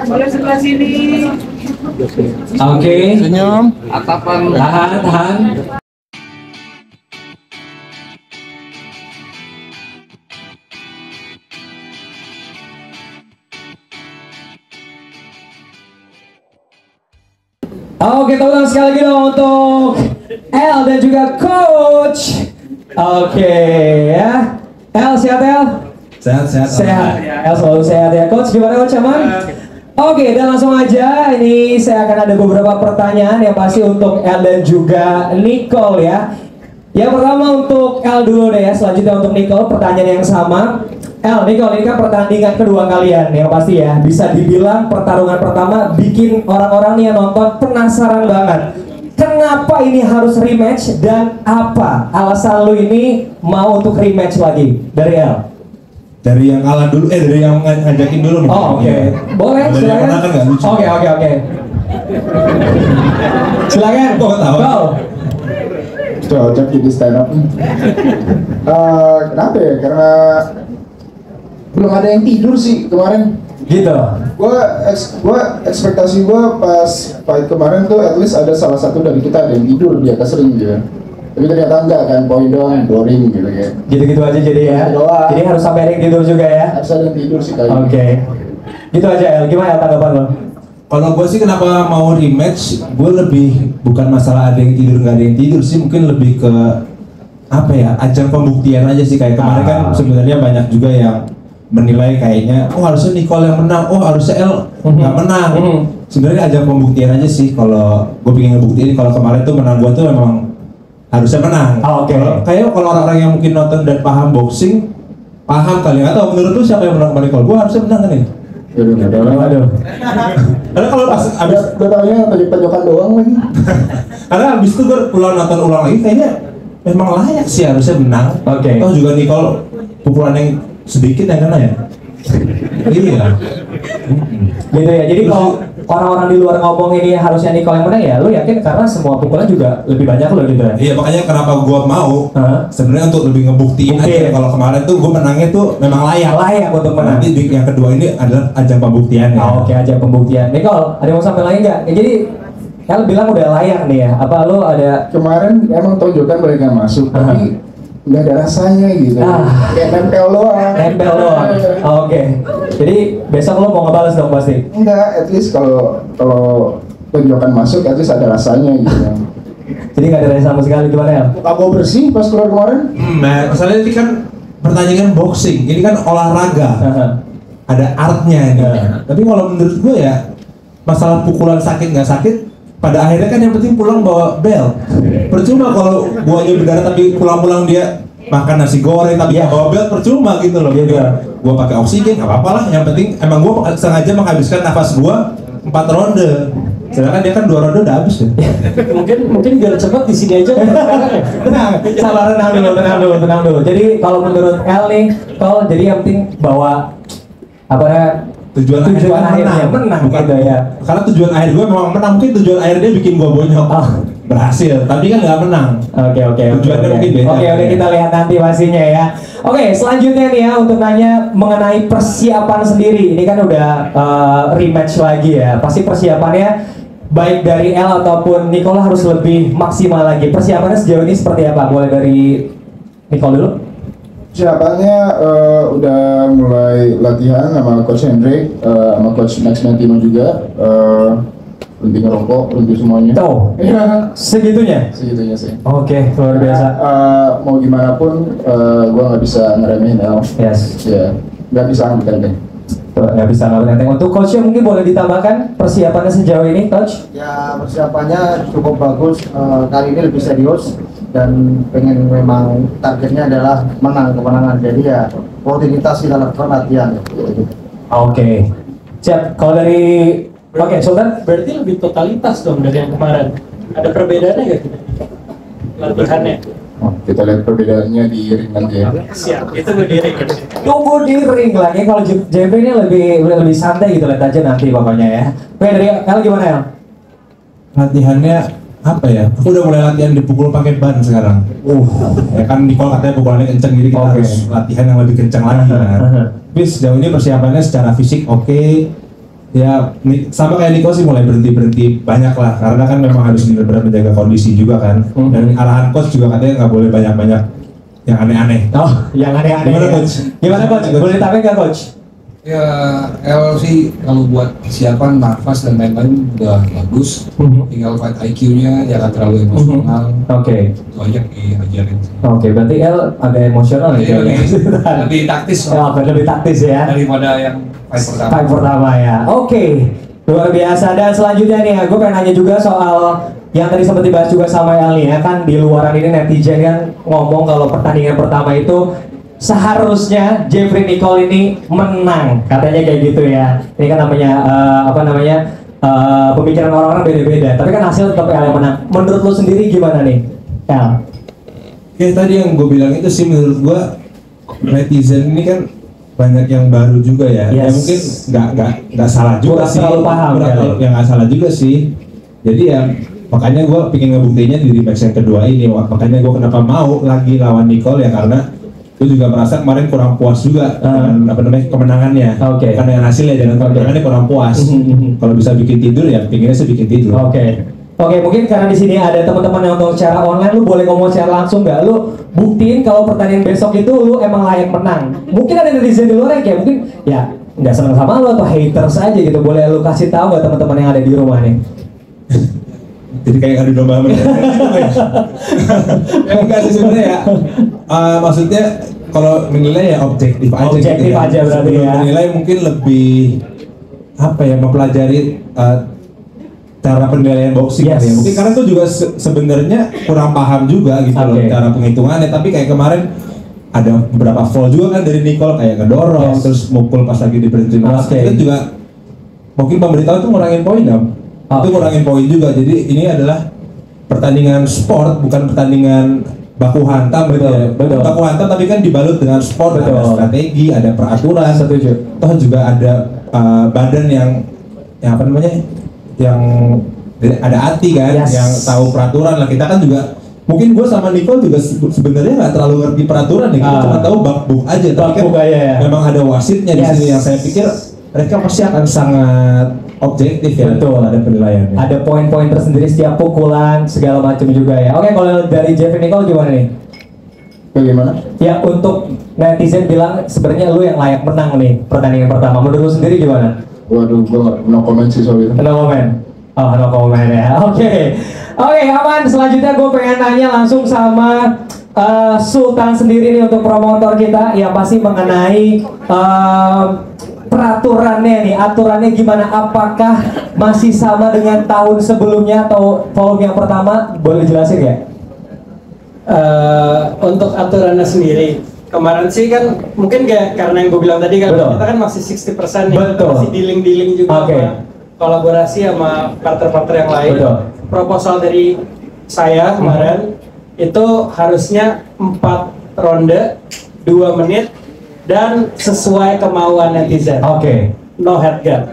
Boleh sebelah sini. Oke. Senyum. Atapan. Tahan. Oke, tepuk tangan sekali lagi dong untuk El dan juga Coach. Oke ya. El sehat El? Sehat. El selalu sehat ya. Coach gimana Coach, aman? Oke, dan langsung aja ini saya akan ada beberapa pertanyaan yang pasti untuk El dan juga Nicole ya. Yang pertama untuk El dulu deh ya, selanjutnya untuk Nicole pertanyaan yang sama. El, Nicole, ini kan pertandingan kedua kalian yang pasti ya. Bisa dibilang pertarungan pertama bikin orang-orang nih yang nonton penasaran banget. Kenapa ini harus rematch dan apa alasan lu ini mau untuk rematch lagi dari El? Dari yang kalah dulu, dari yang ngajakin dulu nih. Oh oke, boleh Dari yang silakan. menang kan nggak lucu. Oke. Silakan. Kok ketawa? Go. Cocok jadi stand up. Kenapa ya? Karena belum ada yang tidur sih kemarin. Gitu. Gua ekspektasi gua pas fight kemarin tuh at least ada salah satu dari kita ada yang tidur di atas ring gitu. Tapi ternyata enggak kan, poin doang, boring gitu ya. Gitu-gitu aja jadi ya. Doang. Jadi harus sampai ada yang tidur juga ya. Harus ada yang tidur sih kali. Oke. Gitu aja El. Gimana El tanggapan lo? Kalau gue sih kenapa mau rematch, gue lebih bukan masalah ada yang tidur nggak ada yang tidur sih, mungkin lebih ke apa ya, ajang pembuktian aja sih. Kayak kemarin kan sebenarnya banyak juga yang menilai kayaknya, oh harusnya Nicole yang menang, oh harusnya El nggak menang. Sebenarnya ajang pembuktian aja sih. Kalau gue pengen ngebuktiin kalau kemarin tuh menang gue tuh memang harusnya menang. Oke. Kayak kalau orang-orang yang mungkin nonton dan paham boxing, paham kali atau menurut lu siapa yang menang kemarin? Kalau gue harusnya menang kan ya? Aduh. Karena kalau pas abis Gue taunya tadi pojokan doang lagi. karena abis itu gue nonton ulang lagi kayaknya memang layak sih harusnya menang. Oke. Toh juga Nicole pukulan yang sedikit yang kena ya. Iya. Gitu ya. Jadi kalau orang-orang di luar ngomong ini harusnya Nicole yang menang ya, lu yakin karena semua pukulan juga lebih banyak lo gitu ya? Iya makanya kenapa gue mau sebenarnya untuk lebih ngebuktiin aja kalau kemarin tuh gue menangnya tuh memang layak untuk menang. Nanti yang kedua ini adalah ajang pembuktian ya. Oke, ajang pembuktian. Nicole, ada yang mau sampai lain nggak? Ya, jadi El bilang udah layak nih ya. Apa lu ada? Kemarin emang tonjokan mereka masuk, tapi nggak ada rasanya gitu. Kayak nempel doang. Nempel doang. Oke. Jadi besok lo mau ngebales dong pasti. Enggak, at least kalau tonjokan masuk, at least ada rasanya gitu. Jadi nggak ada rasa sama sekali, gimana ya? Muka gue bersih pas keluar kemarin. Nah, misalnya ini kan pertandingan boxing, ini kan olahraga, ada artnya nih. Tapi kalau menurut gue ya masalah pukulan sakit nggak sakit, pada akhirnya kan yang penting pulang bawa belt. Percuma kalau guanya berdarah tapi pulang-pulang dia makan nasi goreng tapi nggak bawa belt, percuma gitu loh. Gua pakai oksigen nggak apa-apa lah. Yang penting emang gua sengaja menghabiskan nafas gua 4 ronde. Sedangkan dia kan 2 ronde udah habis ya. mungkin biar cepat di sini aja. Sabar, tenang dulu. Jadi kalau menurut El nih, kalau jadi yang penting bawa tujuan akhirnya menang bukan gitu ya. Karena tujuan akhir gue memang menang, mungkin tujuan akhir dia bikin gue bonyok. Berhasil, tapi kan nggak menang. Oke. Tujuannya mungkin beda. Oke, kita lihat nanti pastinya ya. Oke, selanjutnya nih ya untuk nanya mengenai persiapan sendiri. Ini kan udah rematch lagi ya. Pasti persiapannya baik dari El ataupun Nicole harus lebih maksimal lagi. Persiapannya sejauh ini seperti apa? Mulai dari Nicole dulu. Persiapannya udah mulai latihan sama Coach Hendrik, sama Coach Max Mantino juga. Berhenti ngerokok, berhenti semuanya. Tuh, segitunya? Segitunya sih. Oke, luar biasa. Mau gimana pun, gue nggak bisa ngeremehin El. Yes. Ya, nggak bisa ngeremehin. Nggak bisa nenteng. Untuk coachnya mungkin boleh ditambahkan persiapannya sejauh ini, coach? Ya persiapannya cukup bagus. Kali ini lebih serius dan pengen memang targetnya adalah kemenangan. Jadi ya rutinitas kita lakukan latihan. Oke. Siap. Kalau dari Sultan? Berarti lebih totalitas dong dari yang kemarin. Ada perbedaannya nggak gitu? Latihannya? Oh, kita lihat perbedaannya di ring nanti ya. Siap, itu berdiri. Tunggu di ring lagi. Kalau JP ini lebih santai gitu, lihat aja nanti pokoknya ya. Oke, dari El gimana El? Latihannya apa ya? Aku udah mulai latihan dipukul pakai ban sekarang. Ya kan Nicole katanya pukulannya kenceng, jadi kita harus latihan yang lebih kencang lagi kan. Tapi sejauh ini persiapannya secara fisik oke. Ya sama kayak Nicole sih mulai berhenti banyak lah, karena kan memang harus benar-benar menjaga kondisi juga kan. Dan arahan coach juga katanya nggak boleh banyak-banyak yang aneh-aneh. Oh, yang aneh-aneh. Gimana, ya. Coach? Gimana coach? Boleh ditampilkan nggak coach? Ya, El sih kalau buat persiapan nafas dan lain-lain udah bagus. Tinggal fight IQ-nya jangan terlalu emosional. Oke. Itu aja diajarin. Oke, berarti El agak emosional Jadi ya. lebih taktis Oh, lebih taktis ya. daripada yang fight pertama. Fight pertama ya. Oke. Luar biasa. Dan selanjutnya nih, gue pengen nanya juga soal yang tadi sempat dibahas juga sama El nih ya, kan di luaran ini netizen kan ngomong kalau pertandingan pertama itu seharusnya Jeffrey Nicole ini menang, katanya kayak gitu ya. Ini kan namanya pemikiran orang-orang beda-beda. Tapi kan hasil tetap El yang menang. Menurut lo sendiri gimana nih, El? Ya tadi yang gue bilang itu sih, menurut gue netizen ini kan banyak yang baru juga ya. Ya Yes. mungkin nggak salah juga Kurang sih. terlalu paham Kurang kali. terlalu- yang nggak salah juga sih. Jadi ya makanya gue pengen ngebuktinya di match yang kedua ini. Makanya gue kenapa mau lagi lawan Nicole ya, karena gue juga merasa kemarin kurang puas juga dengan kemenangannya. Oke. Bukan dengan hasilnya, dengan kemenangannya kurang puas. Kalau bisa bikin tidur ya pinginnya sih bikin tidur. Oke, mungkin karena di sini ada teman-teman yang nonton secara online, lu boleh ngomong secara langsung nggak? Lu buktiin kalau pertandingan besok itu lu emang layak menang. Mungkin ada netizen di luar yang kayak mungkin ya nggak senang sama lu atau haters aja gitu. Boleh lu kasih tahu nggak teman-teman yang ada di rumah nih? Jadi kayak adu domba sama dia. Ya enggak sih sebenarnya ya. Maksudnya kalau menilai ya objektif aja. Objektif gitu ya. aja berarti Sebelum ya. menilai mungkin lebih apa ya, mempelajari cara penilaian boxing Yes. kali ya. Mungkin karena itu juga sebenarnya kurang paham juga gitu loh Oke. cara penghitungannya. Tapi kayak kemarin ada beberapa fall juga kan dari Nicole, kayak ngedorong Yes. terus mukul pas lagi diberhentiin. Oke. Itu juga mungkin pemberitahuan itu ngurangin poin dong. Itu ngurangin poin juga. Jadi ini adalah pertandingan sport, bukan pertandingan baku hantam gitu ya. Betul. Baku hantam tapi kan dibalut dengan sport, ada Betul. strategi, ada peraturan. Setuju. Toh juga ada badan yang apa namanya? Yang ada hati kan, Yes. yang tahu peraturan lah. Kita kan juga mungkin gue sama Nicole juga sebenarnya nggak terlalu ngerti peraturan ya, kita cuma tahu bak-buk aja. Tapi kan Bak-buk aja ya. memang ada wasitnya di Yes. sini yang saya pikir mereka pasti akan sangat objektif ya. Betul. Ada penilaiannya. Ada poin-poin tersendiri setiap pukulan segala macam juga ya. Oke, kalau dari Jeffrey Nicole gimana nih? Bagaimana? Ya untuk netizen bilang sebenarnya lu yang layak menang nih pertandingan pertama. Menurut lu sendiri gimana? Waduh, gue no comment sih soal itu. No comment. Oh, no comment ya. Oke, aman. Selanjutnya gue pengen nanya langsung sama Sultan sendiri nih untuk promotor kita yang pasti mengenai peraturannya nih, aturannya gimana? Apakah masih sama dengan tahun sebelumnya atau volume yang pertama? Boleh jelasin ya? Untuk aturannya sendiri kemarin sih kan mungkin kayak karena yang gue bilang tadi kan Betul. kita kan masih 60% nih, Betul. masih dealing juga Oke. sama kolaborasi sama partner-partner yang lain. Betul. Proposal dari saya kemarin itu harusnya 4 ronde 2 menit dan sesuai kemauan netizen. Oke. No head guard.